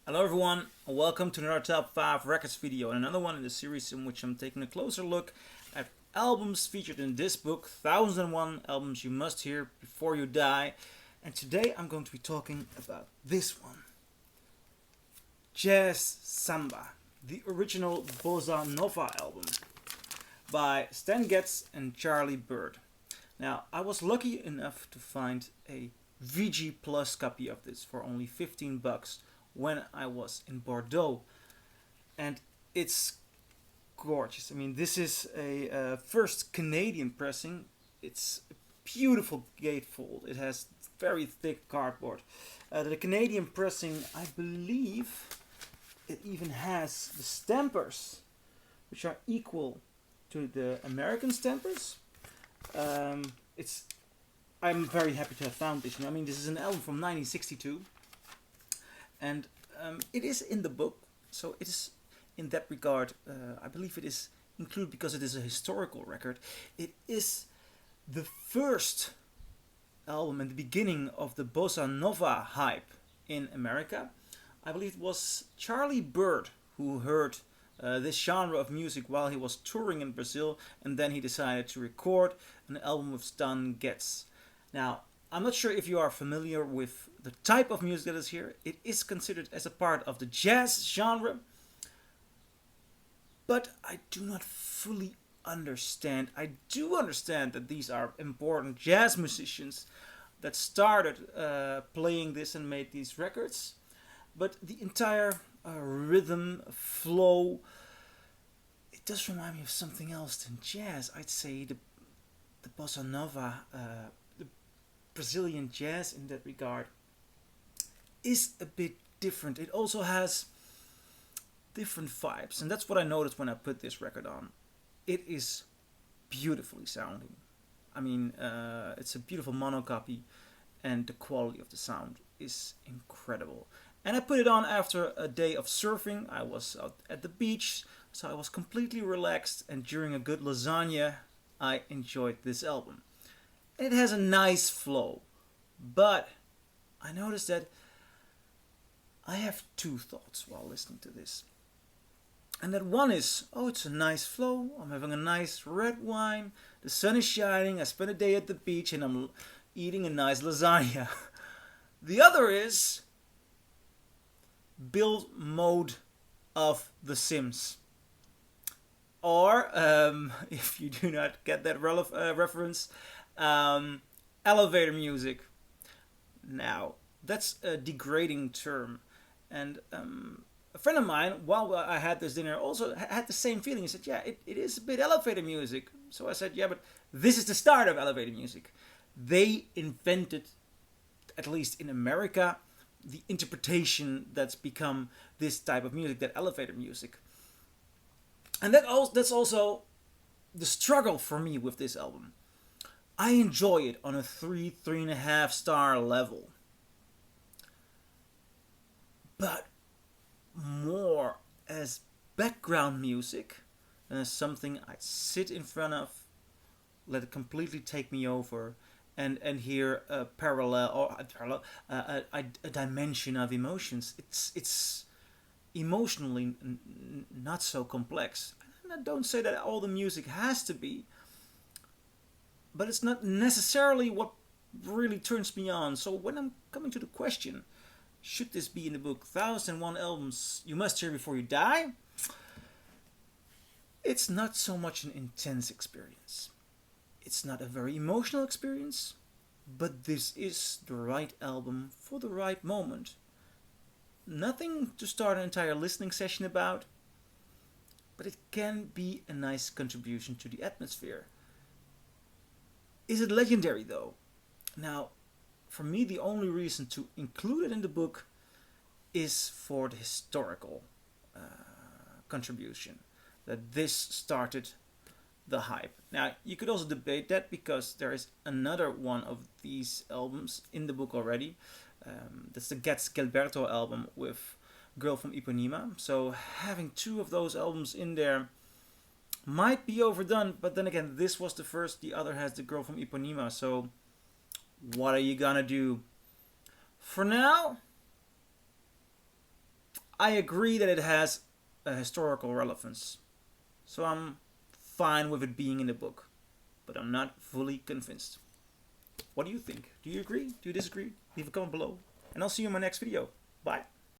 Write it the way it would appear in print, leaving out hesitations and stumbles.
Hello everyone, and welcome to another top 5 records video and another one in the series in which I'm taking a closer look at albums featured in this book, 1001 Albums You Must Hear Before You Die. And today I'm going to be talking about this one, Jazz Samba, the original bossa nova album by Stan Getz and Charlie Byrd. Now, I was lucky enough to find a VG Plus copy of this for only 15 bucks when I was in Bordeaux, and it's gorgeous. I mean, this is a first Canadian pressing. It's a beautiful gatefold. It has very thick cardboard. The Canadian pressing, I believe, it even has the stampers, which are equal to the American stampers. I'm very happy to have found this. I mean, this is an album from 1962. And it is in the book, so it is in that regard, I believe it is included because it is a historical record. It is the first album and the beginning of the bossa nova hype in America. I believe it was Charlie Byrd who heard this genre of music while he was touring in Brazil, and then he decided to record an album with Stan Getz. Now, I'm not sure if you are familiar with the type of music that is here. It is considered as a part of the jazz genre, but I do not fully understand. I do understand that these are important jazz musicians that started playing this and made these records, but the entire rhythm, flow, it does remind me of something else than jazz. I'd say the bossa nova, Brazilian jazz in that regard is a bit different. It also has different vibes, and that's what I noticed when I put this record on. It is beautifully sounding. I mean, it's a beautiful mono copy, and the quality of the sound is incredible. And I put it on after a day of surfing. I was out at the beach, so I was completely relaxed, and during a good lasagna I enjoyed this album. It has a nice flow, but I noticed that I have two thoughts while listening to this. And that one is, oh, it's a nice flow, I'm having a nice red wine, the sun is shining, I spent a day at the beach and I'm eating a nice lasagna. The other is build mode of The Sims. Or, if you do not get that reference, elevator music. Now, that's a degrading term, and a friend of mine, while I had this dinner, also had the same feeling. He said, yeah, it is a bit elevator music. So I said, yeah, but this is the start of elevator music. They invented, at least in America, the interpretation that's become this type of music, that elevator music. And that's also the struggle for me with this album. I enjoy it on a 3.5 star level. But more as background music than as something I'd sit in front of, let it completely take me over, and hear a a dimension of emotions. It's emotionally not so complex. And I don't say that all the music has to be, but it's not necessarily what really turns me on. So when I'm coming to the question, should this be in the book 1001 Albums You Must Hear Before You Die? It's not so much an intense experience. It's not a very emotional experience, but this is the right album for the right moment. Nothing to start an entire listening session about, but it can be a nice contribution to the atmosphere. Is it legendary though? Now, for me, the only reason to include it in the book is for the historical contribution, that this started the hype. Now, you could also debate that because there is another one of these albums in the book already. That's the Getz album with Girl from Ipanema. So having two of those albums in there might be overdone, but then again, this was the first, the other has the Girl from Ipanema, so what are you gonna do? For now, I agree that it has a historical relevance, so I'm fine with it being in the book, but I'm not fully convinced. What do you think? Do you agree? Do you disagree? Leave a comment below, and I'll see you in my next video. Bye.